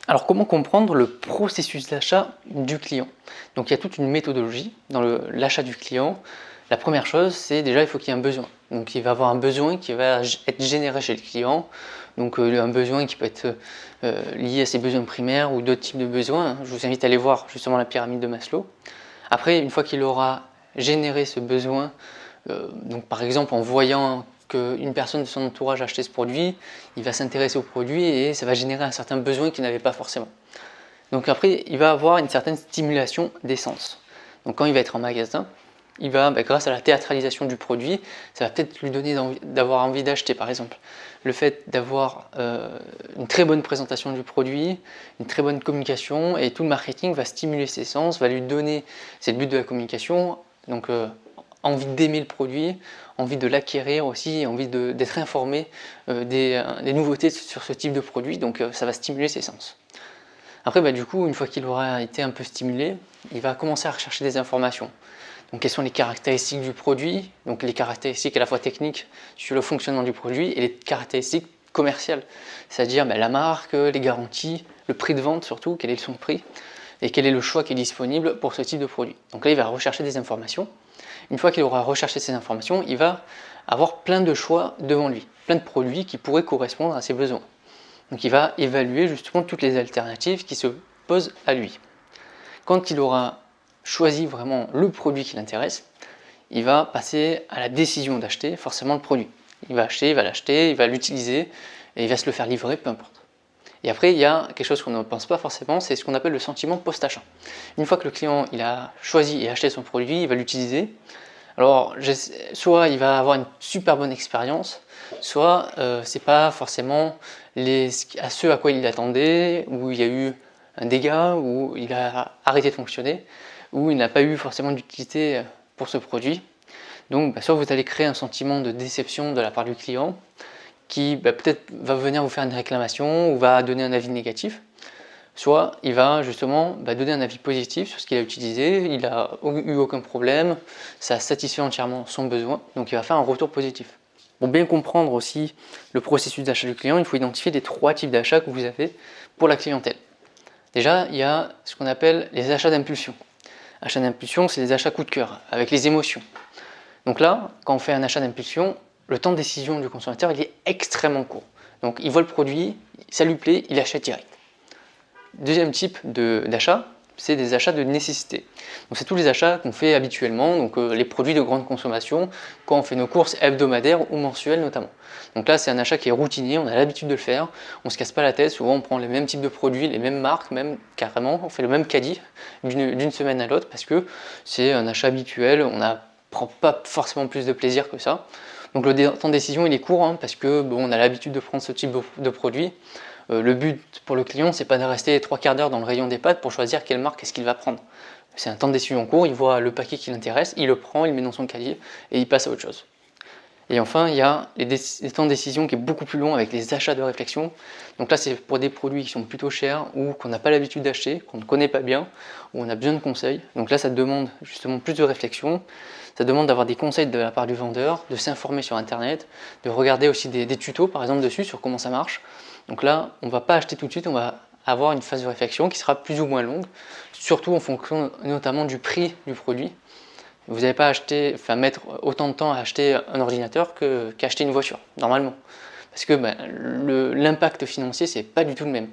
Alors comment comprendre le processus d'achat du client? Donc il y a toute une méthodologie dans l'achat du client. La première chose, c'est déjà il faut qu'il y ait un besoin. Donc il va avoir un besoin qui va être généré chez le client. Donc un besoin qui peut être lié à ses besoins primaires ou d'autres types de besoins, hein. Je vous invite à aller voir justement la pyramide de Maslow. Après, une fois qu'il aura généré ce besoin, donc par exemple en voyant qu'une personne de son entourage a acheté ce produit, il va s'intéresser au produit et ça va générer un certain besoin qu'il n'avait pas forcément. Donc après, il va avoir une certaine stimulation des sens. Donc quand il va être en magasin, il va, grâce à la théâtralisation du produit, ça va peut-être lui donner d'avoir envie d'acheter par exemple. Le fait d'avoir une très bonne présentation du produit, une très bonne communication et tout le marketing va stimuler ses sens, va lui donner, c'est le but de la communication, donc envie d'aimer le produit, envie de l'acquérir aussi, envie d'être informé des nouveautés sur ce type de produit, donc ça va stimuler ses sens. Après, du coup, une fois qu'il aura été un peu stimulé, il va commencer à rechercher des informations. Donc, quelles sont les caractéristiques du produit, donc les caractéristiques à la fois techniques sur le fonctionnement du produit et les caractéristiques commerciales, c'est-à-dire la marque, les garanties, le prix de vente surtout, quel est son prix et quel est le choix qui est disponible pour ce type de produit. Donc là, il va rechercher des informations. Une fois qu'il aura recherché ces informations, il va avoir plein de choix devant lui, plein de produits qui pourraient correspondre à ses besoins. Donc il va évaluer justement toutes les alternatives qui se posent à lui. Quand il aura choisi vraiment le produit qui l'intéresse, il va passer à la décision d'acheter forcément le produit. Il va acheter, il va l'acheter, il va l'utiliser et il va se le faire livrer, peu importe. Et après, il y a quelque chose qu'on ne pense pas forcément, c'est ce qu'on appelle le sentiment post-achat. Une fois que le client il a choisi et acheté son produit, il va l'utiliser. Alors, soit il va avoir une super bonne expérience, soit c'est pas forcément à ce à quoi il attendait, où il y a eu un dégât, où il a arrêté de fonctionner, où il n'a pas eu forcément d'utilité pour ce produit. Donc, soit vous allez créer un sentiment de déception de la part du client, qui peut-être va venir vous faire une réclamation ou va donner un avis négatif, soit il va justement donner un avis positif sur ce qu'il a utilisé, il n'a eu aucun problème, ça satisfait entièrement son besoin, donc il va faire un retour positif. Pour bien comprendre aussi le processus d'achat du client, il faut identifier les 3 types d'achats que vous avez pour la clientèle. Déjà, il y a ce qu'on appelle les achats d'impulsion. Achats d'impulsion, c'est les achats coup de cœur, avec les émotions. Donc là, quand on fait un achat d'impulsion, le temps de décision du consommateur il est extrêmement court. Donc il voit le produit, ça lui plaît, il achète direct. Deuxième type d'achat, c'est des achats de nécessité. Donc c'est tous les achats qu'on fait habituellement, donc les produits de grande consommation, quand on fait nos courses hebdomadaires ou mensuelles notamment. Donc là c'est un achat qui est routinier, on a l'habitude de le faire, on ne se casse pas la tête, souvent on prend les mêmes types de produits, les mêmes marques, même carrément, on fait le même caddie d'une semaine à l'autre parce que c'est un achat habituel, on ne prend pas forcément plus de plaisir que ça. Donc le temps de décision il est court hein, parce que on a l'habitude de prendre ce type de produit. Le but pour le client, c'est pas de rester 3/4 d'heure dans le rayon des pâtes pour choisir quelle marque est-ce qu'il va prendre. C'est un temps de décision court, il voit le paquet qui l'intéresse, il le prend, il le met dans son cahier et il passe à autre chose. Et enfin, il y a les temps de décision qui est beaucoup plus long avec les achats de réflexion. Donc là, c'est pour des produits qui sont plutôt chers ou qu'on n'a pas l'habitude d'acheter, qu'on ne connaît pas bien, où on a besoin de conseils. Donc là, ça demande justement plus de réflexion. Ça demande d'avoir des conseils de la part du vendeur, de s'informer sur Internet, de regarder aussi des tutos par exemple dessus sur comment ça marche. Donc là, on ne va pas acheter tout de suite, on va avoir une phase de réflexion qui sera plus ou moins longue, surtout en fonction notamment du prix du produit. Vous n'allez pas mettre autant de temps à acheter un ordinateur qu'acheter une voiture, normalement. Parce que l'impact financier, c'est pas du tout le même.